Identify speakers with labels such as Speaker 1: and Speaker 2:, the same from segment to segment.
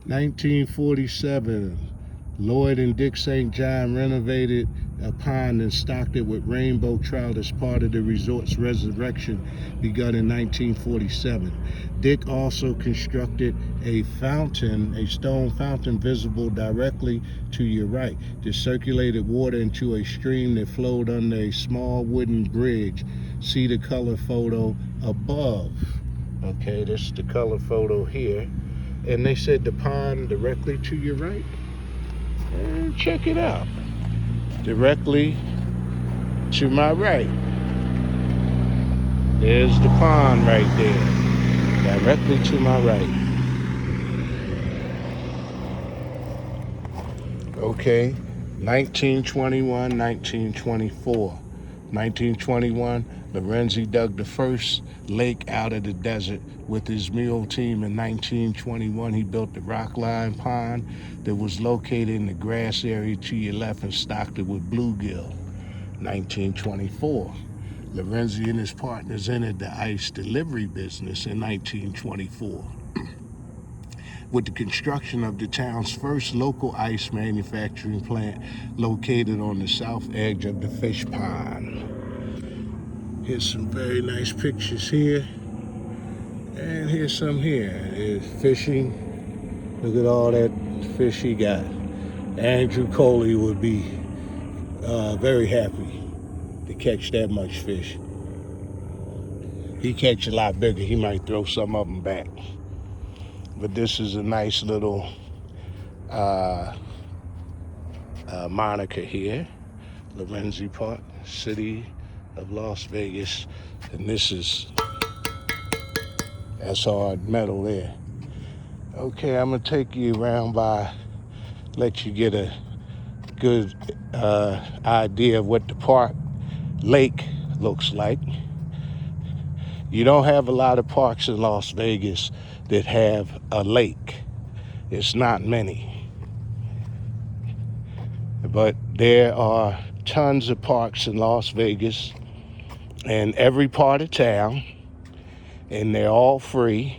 Speaker 1: 1947, Lloyd and Dick St. John renovated a pond and stocked it with rainbow trout as part of the resort's resurrection begun in 1947. Dick also constructed a fountain, a stone fountain visible directly to your right. This circulated water into a stream that flowed under a small wooden bridge. See the color photo above. Okay, this is the color photo here. And they said the pond directly to your right. And check it out. Directly to my right. There's the pond right there. Directly to my right. Okay, 1921, 1924. 1921, Lorenzi dug the first lake out of the desert with his mule team. In 1921, he built the Rockline Pond that was located in the grass area to your left and stocked it with bluegill. 1924, Lorenzi and his partners entered the ice delivery business in 1924 with the construction of the town's first local ice manufacturing plant located on the south edge of the fish pond. Here's some very nice pictures here, and here's some here. There's fishing. Look at all that fish he got. Andrew Coley would be very happy to catch that much fish. He catch a lot bigger. He might throw some of them back. But this is a nice little moniker here. Lorenzi Park, City of Las Vegas. And this is SR metal there. Okay, I'm gonna take you around let you get a good idea of what the park lake looks like. You don't have a lot of parks in Las Vegas that have a lake. It's not many. But there are tons of parks in Las Vegas and every part of town, and they're all free.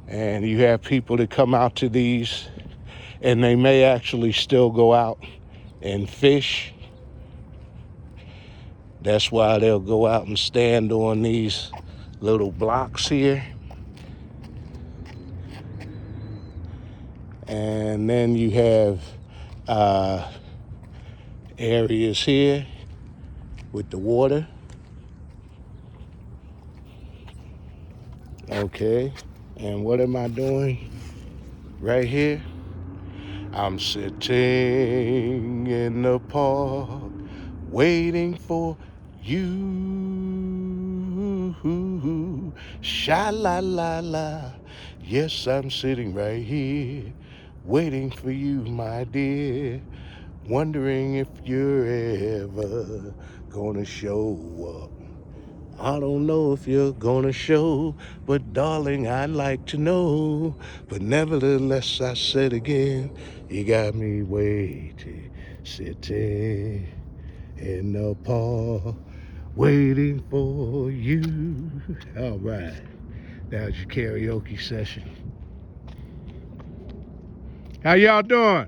Speaker 1: And you have people that come out to these, and they may actually still go out and fish. That's why they'll go out and stand on these little blocks here. And then you have areas here with the water. Okay, and what am I doing right here? I'm sitting in the park waiting for you. Sha-la-la-la. Yes, I'm sitting right here waiting for you, my dear. Wondering if you're ever gonna show up. I don't know if you're gonna show, but darling, I'd like to know. But nevertheless, I said again, you got me waiting, sitting in the park, waiting for you. All right, that was your karaoke session. How y'all doing?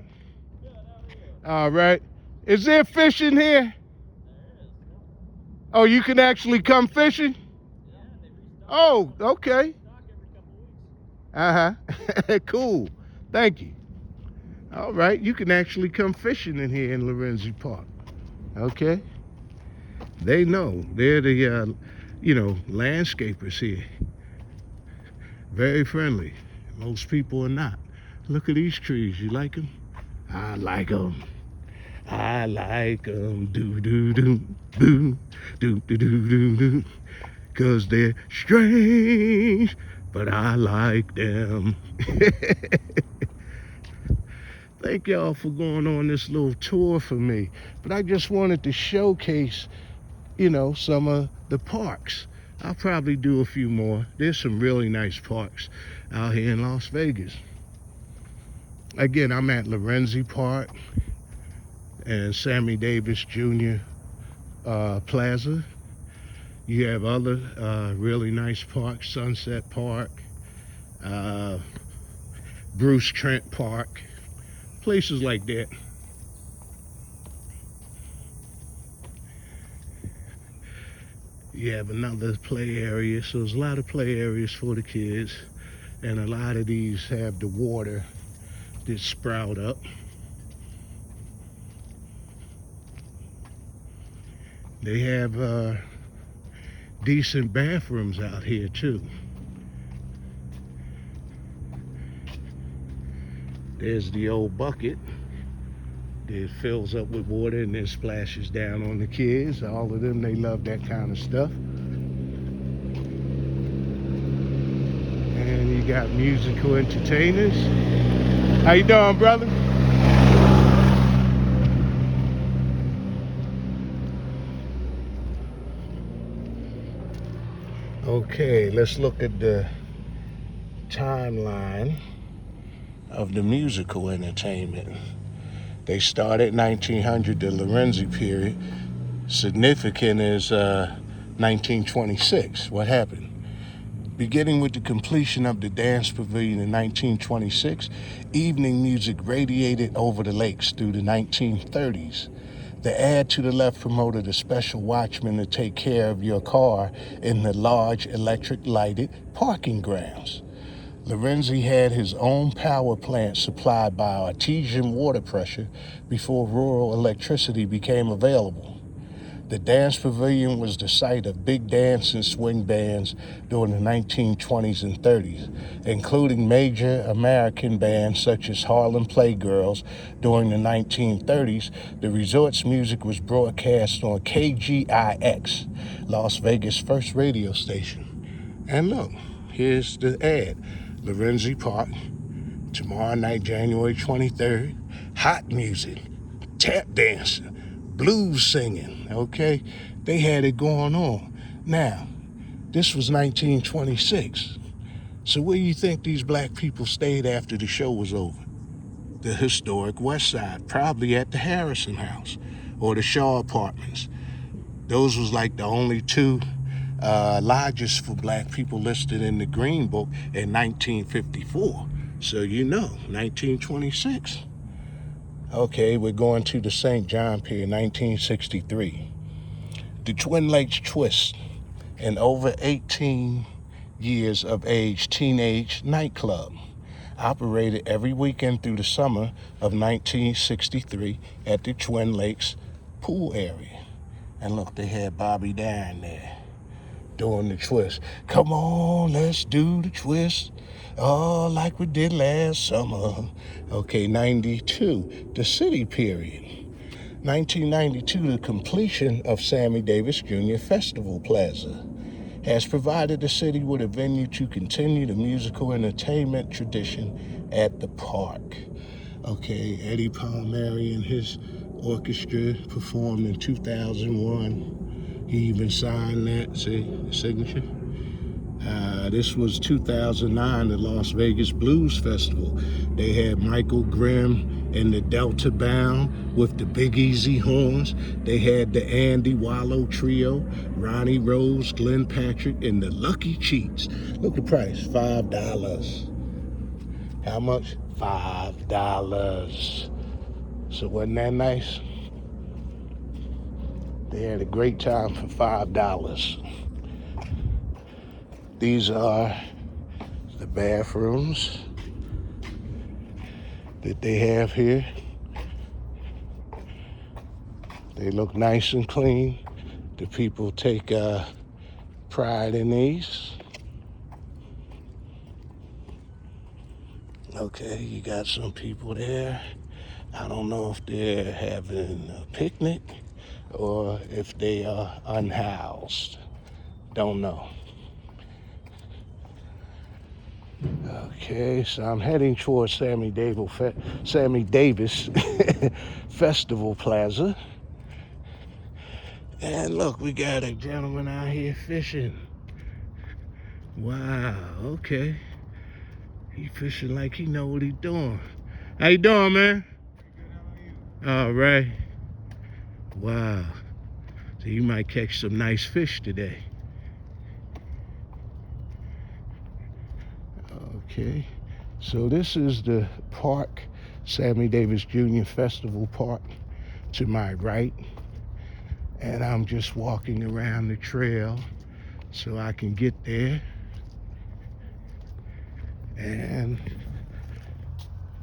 Speaker 1: All right. Is there fishing here? Oh, you can actually come fishing? Oh, okay. Uh-huh. Cool. Thank you. All right. You can actually come fishing in here in Lorenzi Park. Okay. They know. They're the, landscapers here. Very friendly. Most people are not. Look at these trees. You like them? I like them. I like them. Do-do-do. Do, do-do-do-do-do. 'Cause they're strange, but I like them. Thank y'all for going on this little tour for me. But I just wanted to showcase, some of the parks. I'll probably do a few more. There's some really nice parks out here in Las Vegas. Again, I'm at Lorenzi Park and Sammy Davis Jr. Plaza. You have other really nice parks, Sunset Park, Bruce Trent Park, places like that. You have another play area, so there's a lot of play areas for the kids, and a lot of these have the water that sprout up. They have decent bathrooms out here too. There's the old bucket that fills up with water and then splashes down on the kids. All of them, they love that kind of stuff. And you got musical entertainers. How you doing, brother? Okay, let's look at the timeline of the musical entertainment. They started 1900, the Lorenzi period. Significant is 1926. What happened? Beginning with the completion of the dance pavilion in 1926, evening music radiated over the lakes through the 1930s. The ad to the left promoted a special watchman to take care of your car in the large electric lighted parking grounds. Lorenzi had his own power plant supplied by artesian water pressure before rural electricity became available. The dance pavilion was the site of big dance and swing bands during the 1920s and 30s, including major American bands such as Harlem Playgirls. During the 1930s, the resort's music was broadcast on KGIX, Las Vegas' first radio station. And look, here's the ad. Lorenzi Park, tomorrow night, January 23rd, hot music, tap dancing, blues singing, okay? They had it going on. Now, this was 1926. So where do you think these black people stayed after the show was over? The historic West Side, probably at the Harrison House or the Shaw Apartments. Those was like the only two lodges for black people listed in the Green Book in 1954. So 1926. Okay, we're going to the St. John period, 1963. The Twin Lakes Twist, an over 18 years of age teenage nightclub, operated every weekend through the summer of 1963 at the Twin Lakes pool area. And look, they had Bobby Darin there doing the twist. Come on, let's do the twist. Oh, like we did last summer. Okay, 92, the city period. 1992, the completion of Sammy Davis Jr. Festival Plaza has provided the city with a venue to continue the musical entertainment tradition at the park. Okay, Eddie Palmieri and his orchestra performed in 2001. He even signed that, signature. This was 2009, the Las Vegas Blues Festival. They had Michael Grimm and the Delta Bound with the Big Easy horns. They had the Andy Wallow Trio, Ronnie Rose, Glenn Patrick, and the Lucky Cheats. Look at the price, $5. How much? $5. So wasn't that nice? They had a great time for $5. These are the bathrooms that they have here. They look nice and clean. The people take pride in these. Okay, you got some people there. I don't know if they're having a picnic or if they are unhoused. Don't know. Okay, so I'm heading towards Sammy Davis Festival Plaza. And look, we got a gentleman out here fishing. Wow, okay. He fishing like he know what he doing. How you doing, man? All right. Wow. So you might catch some nice fish today. Okay. So this is the park, Sammy Davis Jr. Festival Park to my right. And I'm just walking around the trail so I can get there. And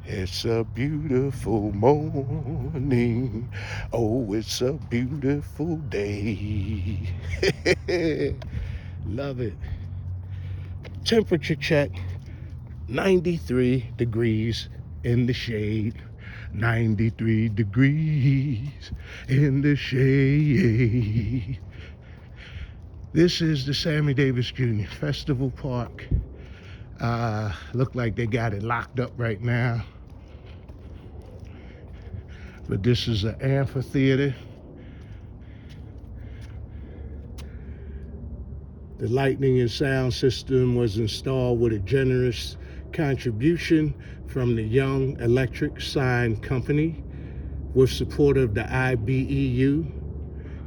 Speaker 1: it's a beautiful morning. Oh, it's a beautiful day. Love it. Temperature check, 93 degrees in the shade. 93 degrees in the shade. This is the Sammy Davis Jr. Festival Park. Look like they got it locked up right now. But this is an amphitheater. The lighting and sound system was installed with a generous contribution from the Young Electric Sign Company with support of the IBEU,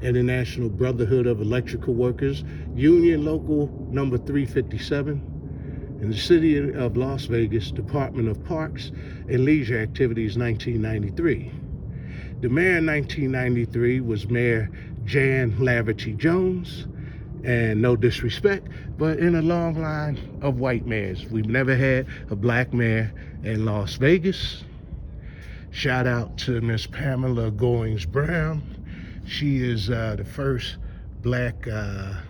Speaker 1: International Brotherhood of Electrical Workers, Union Local number 357, in the City of Las Vegas, Department of Parks and Leisure Activities, 1993. The mayor in 1993 was Mayor Jan Laverty Jones, and no disrespect, but in a long line of white mayors. We've never had a black mayor in Las Vegas. Shout out to Miss Pamela Goings Brown. She is the first black mayor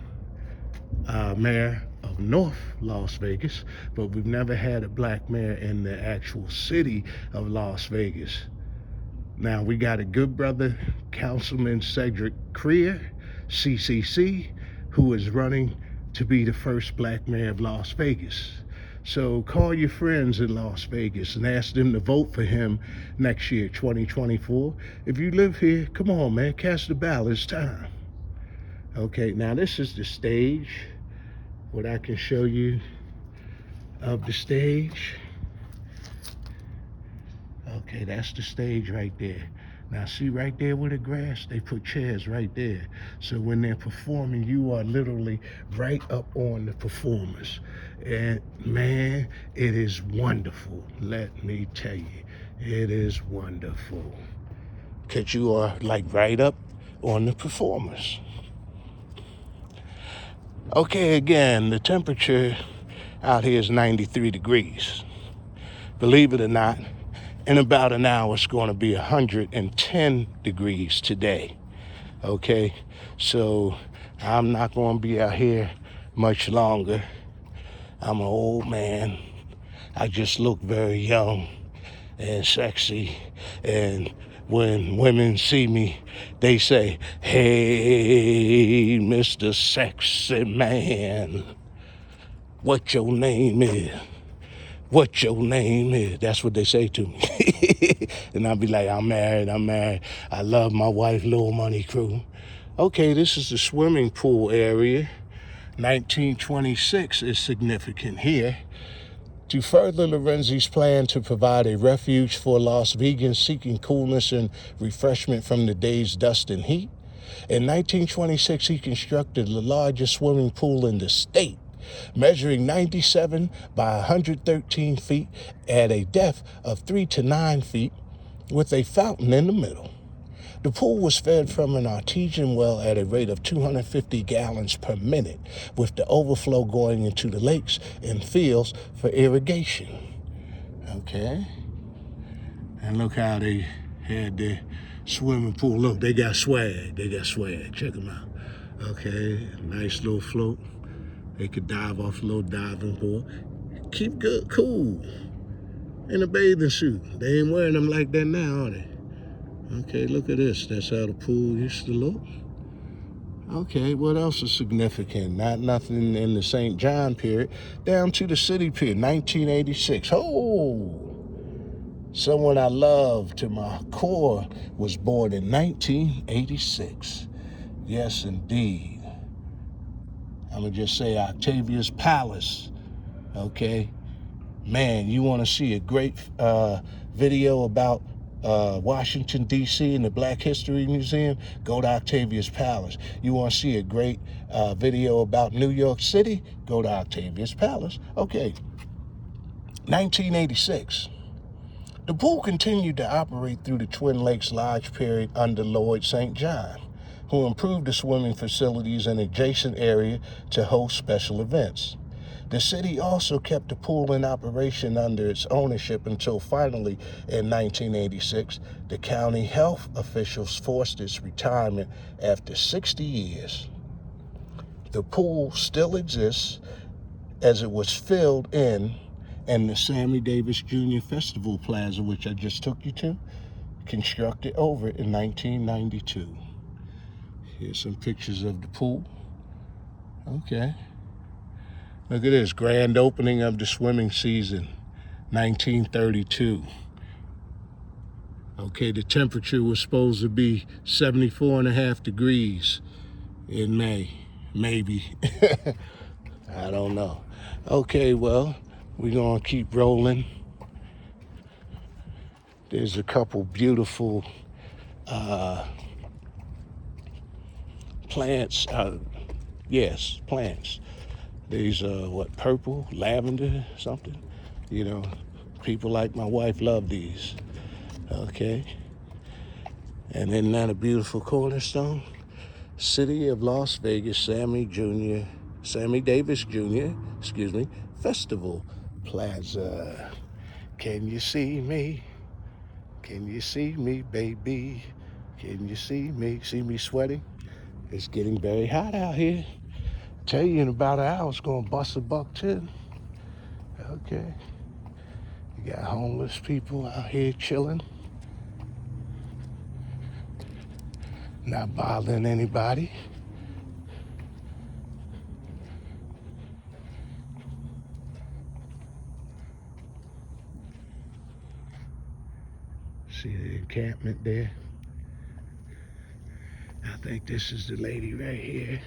Speaker 1: of North Las Vegas, but we've never had a black mayor in the actual city of Las Vegas. Now we got a good brother, Councilman Cedric Creer, CCC, who is running to be the first black mayor of Las Vegas. So call your friends in Las Vegas and ask them to vote for him next year, 2024. If you live here, come on, man, cast the ballot, it's time. Okay, now this is the stage. What I can show you of the stage. Okay, that's the stage right there. Now see right there with the grass, they put chairs right there. So when they're performing, you are literally right up on the performers. And man, it is wonderful. Let me tell you, it is wonderful. Because you are like right up on the performers. Okay, again, the temperature out here is 93 degrees. Believe it or not, in about an hour, it's going to be 110 degrees today. Okay, so I'm not going to be out here much longer. I'm an old man. I just look very young and sexy. And when women see me, they say, "Hey, Mr. Sexy Man, what your name is? What your name is?" That's what they say to me. And I'll be like, I'm married. I love my wife, Little Money Crew. Okay, this is the swimming pool area. 1926 is significant here. To further Lorenzi's plan to provide a refuge for Las Vegans seeking coolness and refreshment from the day's dust and heat, in 1926 he constructed the largest swimming pool in the state, measuring 97 by 113 feet at a depth of 3 to 9 feet with a fountain in the middle. The pool was fed from an artesian well at a rate of 250 gallons per minute, with the overflow going into the lakes and fields for irrigation. Okay. And look how they had their swimming pool. Look, they got swag. Check them out. Okay, nice little float. They could dive off a little diving board. Keep good, cool. In a bathing suit. They ain't wearing them like that now, are they? Okay, look at this. That's how the pool used to look. Okay, what else is significant? Nothing in the St. John period. Down to the city period, 1986. Oh, someone I love to my core was born in 1986. Yes, indeed. I'm going to just say Octavia's Palace. Okay, man, you want to see a great video about Washington, D.C. and the Black History Museum? Go to Octavia's Palace. You want to see a great video about New York City? Go to Octavia's Palace. Okay, 1986. The pool continued to operate through the Twin Lakes Lodge period under Lloyd St. John, who improved the swimming facilities in adjacent area to host special events. The city also kept the pool in operation under its ownership until finally, in 1986, the county health officials forced its retirement after 60 years. The pool still exists as it was filled in and the Sammy Davis Jr. Festival Plaza, which I just took you to, constructed over in 1992. Here's some pictures of the pool. Okay. Look at this, grand opening of the swimming season, 1932. Okay, the temperature was supposed to be 74.5 degrees in May, maybe. I don't know. Okay, well, we're gonna keep rolling. There's a couple beautiful plants. Yes, plants. These purple, lavender, something. You know, people like my wife love these. Okay. And isn't that a beautiful cornerstone? City of Las Vegas, Sammy Davis Jr., Festival Plaza. Can you see me? Can you see me, baby? Can you see me? See me sweating? It's getting very hot out here. Tell you in about an hour it's gonna bust $1.10. Okay. You got homeless people out here chilling, not bothering anybody. See the encampment there? I think this is the lady right here.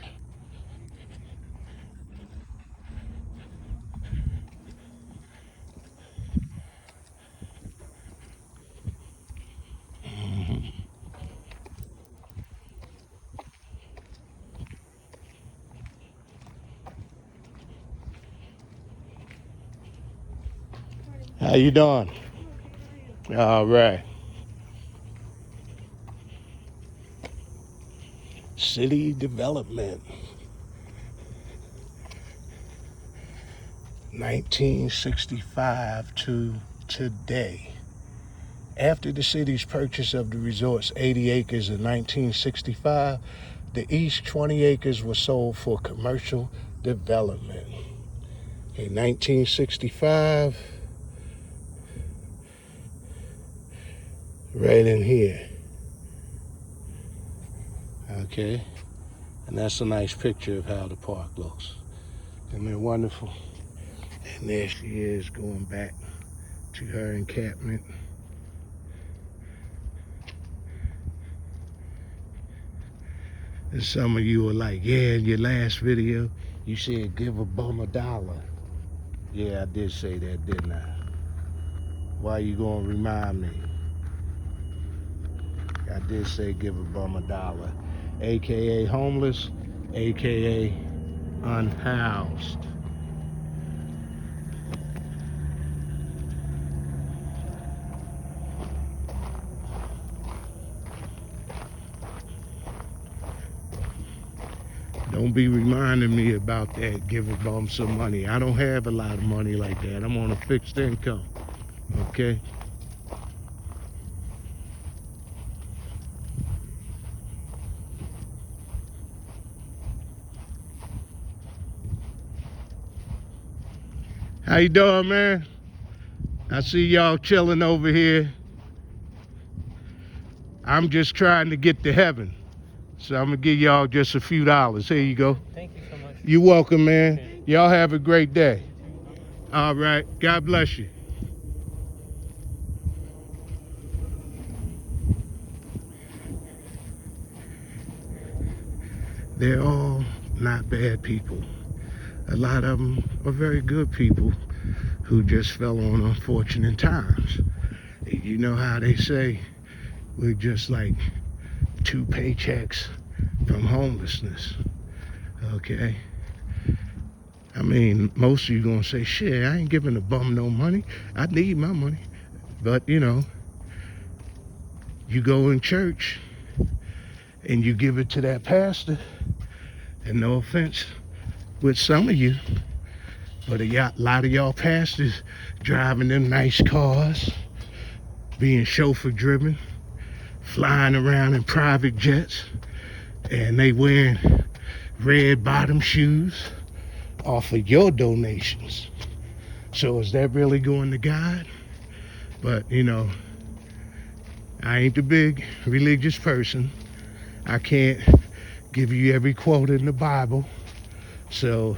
Speaker 1: How you doing? All right. City development. 1965 to today. After the city's purchase of the resort's 80 acres in 1965, the east 20 acres were sold for commercial development. In 1965, right in here. Okay, and that's a nice picture of how the park looks. Isn't it wonderful? And there she is going back to her encampment. And some of you were like, yeah, in your last video, you said give a bum $1. Yeah, I did say that, didn't I? Why you gonna remind me? I did say give a bum $1. AKA homeless, AKA unhoused. Don't be reminding me about that, give a bum some money. I don't have a lot of money like that. I'm on a fixed income, okay? How you doing, man? I see y'all chilling over here. I'm just trying to get to heaven. So I'm gonna give y'all just a few dollars. Here you go.
Speaker 2: Thank you so much.
Speaker 1: You're welcome, man. Okay. Y'all have a great day. All right. God bless you. They're all not bad people. A lot of them are very good people who just fell on unfortunate times. You know how they say we're just like 2 paychecks from homelessness. Okay. I mean, most of you gonna say, shit, I ain't giving a bum no money. I need my money. But, you know, you go in church and you give it to that pastor, and no offense with some of you, but a lot of y'all pastors driving them nice cars, being chauffeur driven, flying around in private jets, and they wearing red bottom shoes off of your donations. So is that really going to God? But, you know, I ain't the big religious person. I can't give you every quote in the Bible. So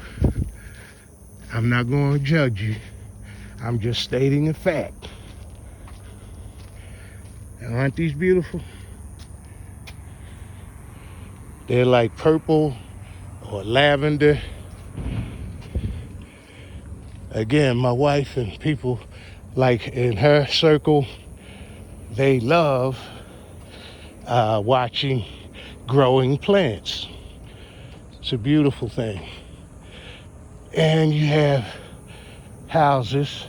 Speaker 1: I'm not going to judge you. I'm just stating a fact. And aren't these beautiful? They're like purple or lavender. Again, my wife and people like in her circle, they love watching growing plants. It's a beautiful thing. And you have houses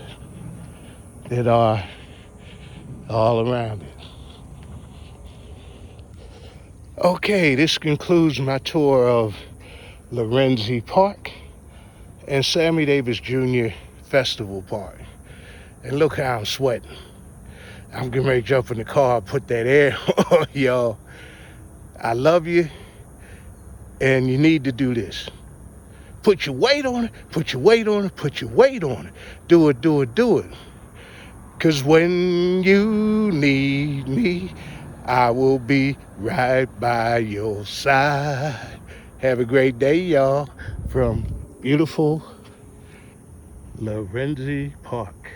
Speaker 1: that are all around it. Okay, this concludes my tour of Lorenzi Park and Sammy Davis Jr. Festival Park. And look how I'm sweating. I'm getting ready to jump in the car and put that air on, y'all. I love you, and you need to do this. Put your weight on it, put your weight on it, put your weight on it. Do it, do it, do it. Because when you need me, I will be right by your side. Have a great day, y'all, from beautiful Lorenzi Park.